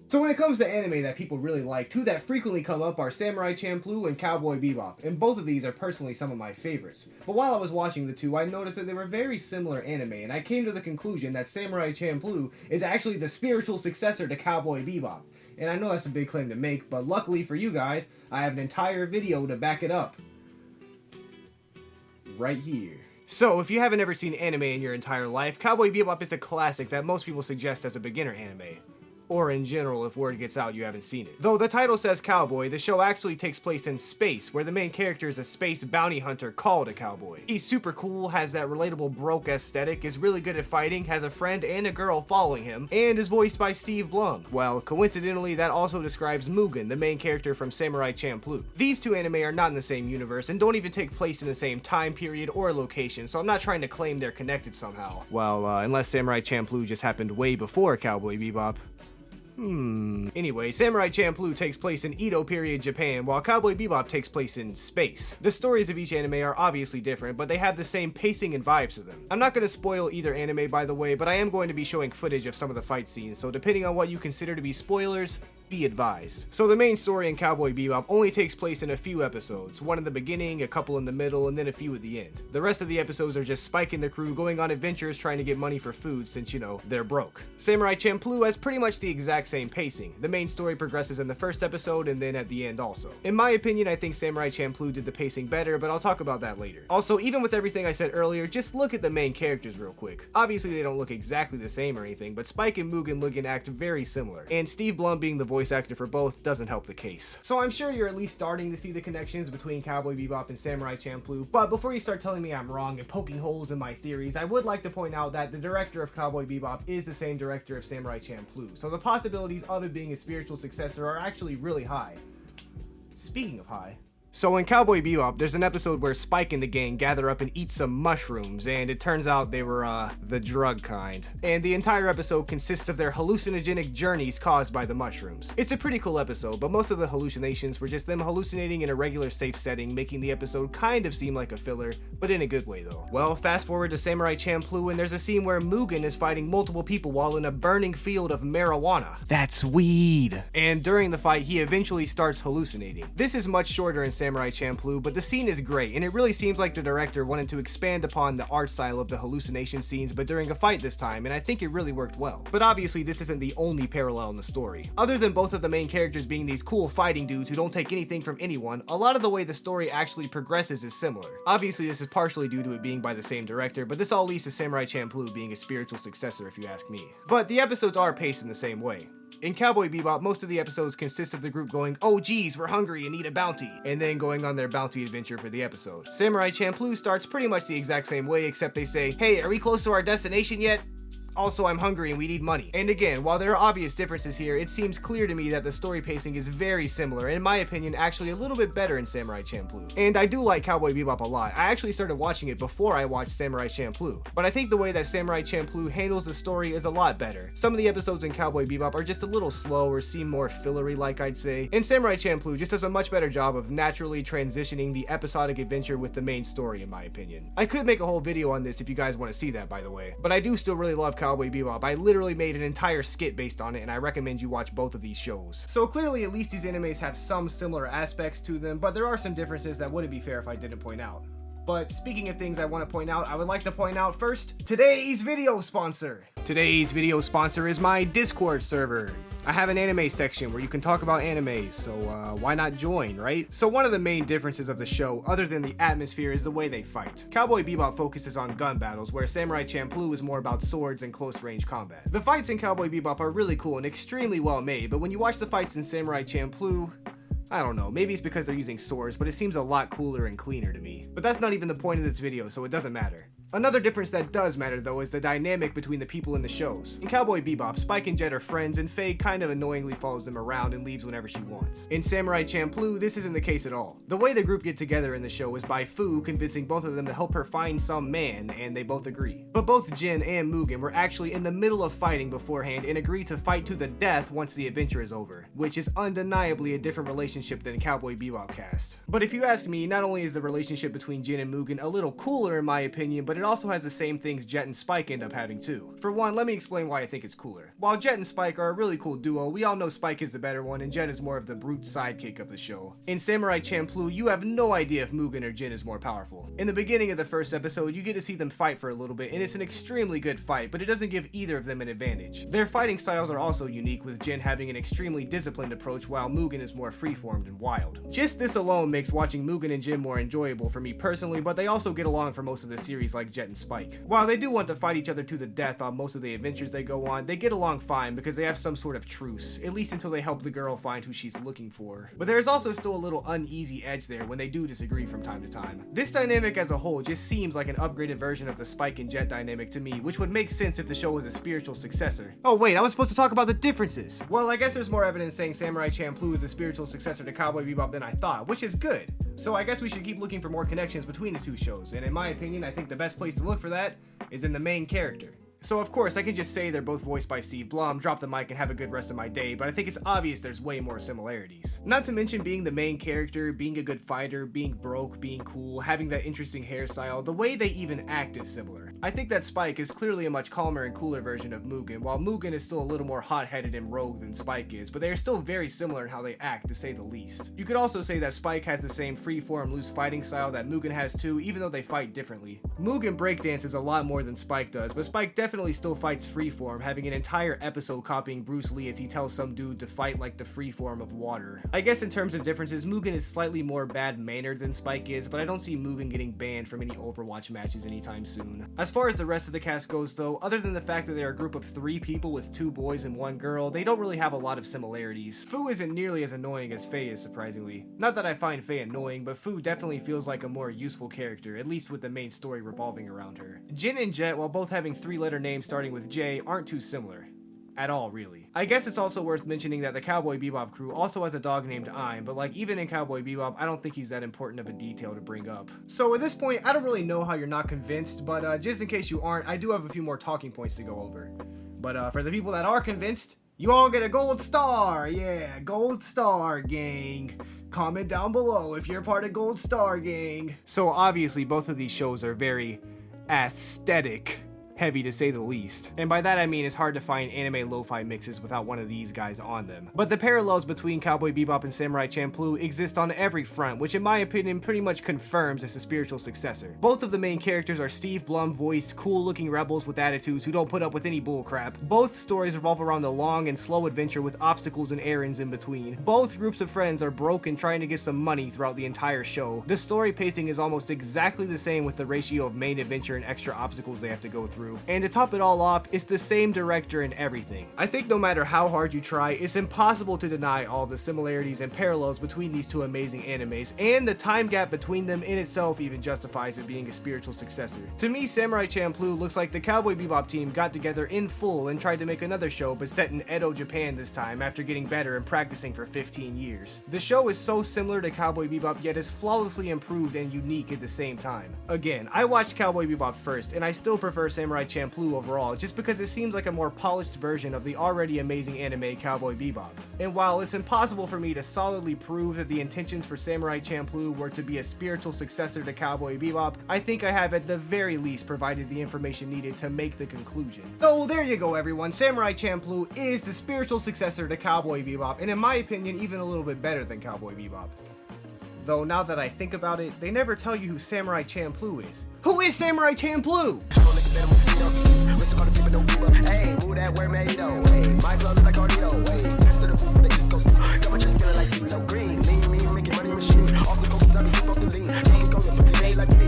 So when it comes to anime that people really like, two that frequently come up are Samurai Champloo and Cowboy Bebop, and both of these are personally some of my favorites. But while I was watching the two, I noticed that they were very similar anime, and I came to the conclusion that Samurai Champloo is actually the spiritual successor to Cowboy Bebop. And I know that's a big claim to make, but luckily for you guys, I have an entire video to back it up. Right here. So, if you haven't ever seen anime in your entire life, Cowboy Bebop is a classic that most people suggest as a beginner anime. Or in general, if word gets out you haven't seen it. Though the title says cowboy, the show actually takes place in space, where the main character is a space bounty hunter called a cowboy. He's super cool, has that relatable broke aesthetic, is really good at fighting, has a friend and a girl following him, and is voiced by Steve Blum. Well, coincidentally, that also describes Mugen, the main character from Samurai Champloo. These two anime are not in the same universe, and don't even take place in the same time period or location, so I'm not trying to claim they're connected somehow. Well, unless Samurai Champloo just happened way before Cowboy Bebop. Anyway, Samurai Champloo takes place in Edo period Japan, while Cowboy Bebop takes place in space. The stories of each anime are obviously different, but they have the same pacing and vibes to them. I'm not going to spoil either anime, by the way, but I am going to be showing footage of some of the fight scenes, so depending on what you consider to be spoilers, be advised. So the main story in Cowboy Bebop only takes place in a few episodes, one in the beginning, a couple in the middle, and then a few at the end. The rest of the episodes are just Spike and the crew going on adventures trying to get money for food since, you know, they're broke. Samurai Champloo has pretty much the exact same pacing. The main story progresses in the first episode and then at the end also. In my opinion, I think Samurai Champloo did the pacing better, but I'll talk about that later. Also, even with everything I said earlier, just look at the main characters real quick. Obviously they don't look exactly the same or anything, but Spike and Mugen look and act very similar, and Steve Blum being the voice actor for both doesn't help the case. So I'm sure you're at least starting to see the connections between Cowboy Bebop and Samurai Champloo, but before you start telling me I'm wrong and poking holes in my theories, I would like to point out that the director of Cowboy Bebop is the same director of Samurai Champloo, so the possibilities of it being a spiritual successor are actually really high. Speaking of high. So in Cowboy Bebop, there's an episode where Spike and the gang gather up and eat some mushrooms, and it turns out they were, the drug kind. And the entire episode consists of their hallucinogenic journeys caused by the mushrooms. It's a pretty cool episode, but most of the hallucinations were just them hallucinating in a regular safe setting, making the episode kind of seem like a filler, but in a good way though. Well, fast forward to Samurai Champloo, and there's a scene where Mugen is fighting multiple people while in a burning field of marijuana. That's weed! And during the fight, he eventually starts hallucinating. This is much shorter in Samurai Champloo, but the scene is great, and it really seems like the director wanted to expand upon the art style of the hallucination scenes, but during a fight this time, and I think it really worked well. But obviously, this isn't the only parallel in the story. Other than both of the main characters being these cool fighting dudes who don't take anything from anyone, a lot of the way the story actually progresses is similar. Obviously, this is partially due to it being by the same director, but this all leads to Samurai Champloo being a spiritual successor if you ask me. But the episodes are paced in the same way. In Cowboy Bebop, most of the episodes consist of the group going, "Oh geez, we're hungry and need a bounty," and then going on their bounty adventure for the episode. Samurai Champloo starts pretty much the exact same way, except they say, "Hey, are we close to our destination yet? Also, I'm hungry and we need money." And again, while there are obvious differences here, it seems clear to me that the story pacing is very similar, and in my opinion, actually a little bit better in Samurai Champloo. And I do like Cowboy Bebop a lot. I actually started watching it before I watched Samurai Champloo, but I think the way that Samurai Champloo handles the story is a lot better. Some of the episodes in Cowboy Bebop are just a little slow or seem more fillery-like, I'd say, and Samurai Champloo just does a much better job of naturally transitioning the episodic adventure with the main story, in my opinion. I could make a whole video on this if you guys want to see that, by the way, but I do still really love Cowboy Bebop. I literally made an entire skit based on it, and I recommend you watch both of these shows. So clearly, at least these animes have some similar aspects to them, but there are some differences that wouldn't be fair if I didn't point out. But speaking of things I want to point out, I would like to point out first, today's video sponsor. Today's video sponsor is my Discord server. I have an anime section where you can talk about anime, so why not join, right? So one of the main differences of the show, other than the atmosphere, is the way they fight. Cowboy Bebop focuses on gun battles, where Samurai Champloo is more about swords and close-range combat. The fights in Cowboy Bebop are really cool and extremely well made, but when you watch the fights in Samurai Champloo, I don't know, maybe it's because they're using swords, but it seems a lot cooler and cleaner to me. But that's not even the point of this video, so it doesn't matter. Another difference that does matter though is the dynamic between the people in the shows. In Cowboy Bebop, Spike and Jet are friends and Faye kind of annoyingly follows them around and leaves whenever she wants. In Samurai Champloo, this isn't the case at all. The way the group get together in the show is by Fu convincing both of them to help her find some man, and they both agree. But both Jin and Mugen were actually in the middle of fighting beforehand and agreed to fight to the death once the adventure is over, which is undeniably a different relationship than Cowboy Bebop cast. But if you ask me, not only is the relationship between Jin and Mugen a little cooler in my opinion, but but it also has the same things Jet and Spike end up having too. For one, let me explain why I think it's cooler. While Jet and Spike are a really cool duo, we all know Spike is the better one and Jet is more of the brute sidekick of the show. In Samurai Champloo, you have no idea if Mugen or Jin is more powerful. In the beginning of the first episode, you get to see them fight for a little bit, and it's an extremely good fight, but it doesn't give either of them an advantage. Their fighting styles are also unique, with Jin having an extremely disciplined approach while Mugen is more freeformed and wild. Just this alone makes watching Mugen and Jin more enjoyable for me personally, but they also get along for most of the series like Jet and Spike. While they do want to fight each other to the death on most of the adventures they go on, they get along fine because they have some sort of truce, at least until they help the girl find who she's looking for. But there is also still a little uneasy edge there when they do disagree from time to time. This dynamic as a whole just seems like an upgraded version of the Spike and Jet dynamic to me, which would make sense if the show was a spiritual successor. Oh wait, I was supposed to talk about the differences! Well, I guess there's more evidence saying Samurai Champloo is a spiritual successor to Cowboy Bebop than I thought, which is good. So I guess we should keep looking for more connections between the two shows, and in my opinion, I think the best place to look for that is in the main character. So of course, I can just say they're both voiced by Steve Blum, drop the mic and have a good rest of my day, but I think it's obvious there's way more similarities. Not to mention being the main character, being a good fighter, being broke, being cool, having that interesting hairstyle, the way they even act is similar. I think that Spike is clearly a much calmer and cooler version of Mugen, while Mugen is still a little more hot-headed and rogue than Spike is, but they are still very similar in how they act, to say the least. You could also say that Spike has the same free-form, loose fighting style that Mugen has too, even though they fight differently. Mugen breakdances a lot more than Spike does, but Spike definitely still fights freeform, having an entire episode copying Bruce Lee as he tells some dude to fight like the freeform of water. I guess in terms of differences, Mugen is slightly more bad-mannered than Spike is, but I don't see Mugen getting banned from any Overwatch matches anytime soon. As far as the rest of the cast goes though, other than the fact that they're a group of 3 people with 2 boys and 1 girl, they don't really have a lot of similarities. Fu isn't nearly as annoying as Faye is, surprisingly. Not that I find Faye annoying, but Fu definitely feels like a more useful character, at least with the main story revolving around her. Jin and Jet, while both having 3-letter names starting with J, aren't too similar. At all, really. I guess it's also worth mentioning that the Cowboy Bebop crew also has a dog named Im, but like even in Cowboy Bebop, I don't think he's that important of a detail to bring up. So at this point, I don't really know how you're not convinced, but just in case you aren't, I do have a few more talking points to go over. But for the people that are convinced, you all get a gold star! Yeah, gold star, gang. Comment down below if you're part of Gold Star Gang. So obviously both of these shows are very aesthetic heavy to say the least. And by that I mean it's hard to find anime lo-fi mixes without one of these guys on them. But the parallels between Cowboy Bebop and Samurai Champloo exist on every front, which in my opinion pretty much confirms it's a spiritual successor. Both of the main characters are Steve Blum voiced, cool looking rebels with attitudes who don't put up with any bullcrap. Both stories revolve around a long and slow adventure with obstacles and errands in between. Both groups of friends are broke and trying to get some money throughout the entire show. The story pacing is almost exactly the same with the ratio of main adventure and extra obstacles they have to go through. And to top it all off, it's the same director and everything. I think no matter how hard you try, it's impossible to deny all the similarities and parallels between these two amazing animes, and the time gap between them in itself even justifies it being a spiritual successor. To me, Samurai Champloo looks like the Cowboy Bebop team got together in full and tried to make another show, but set in Edo, Japan this time after getting better and practicing for 15 years. The show is so similar to Cowboy Bebop, yet is flawlessly improved and unique at the same time. Again, I watched Cowboy Bebop first, and I still prefer Samurai Champloo overall, just because it seems like a more polished version of the already amazing anime Cowboy Bebop. And while it's impossible for me to solidly prove that the intentions for Samurai Champloo were to be a spiritual successor to Cowboy Bebop, I think I have at the very least provided the information needed to make the conclusion. So there you go everyone, Samurai Champloo is the spiritual successor to Cowboy Bebop, and in my opinion even a little bit better than Cowboy Bebop. Though now that I think about it, they never tell you who Samurai Champloo is. Who is Samurai Champloo? Hey, move that word, man, you know. Hey, my blood look like Cardio. Hey, next to the roof, the East Coast. Got my chest feeling like CeeLo Green. Lean, making money machine. Off the coke, I be sick off the lean. Can't go, but like me.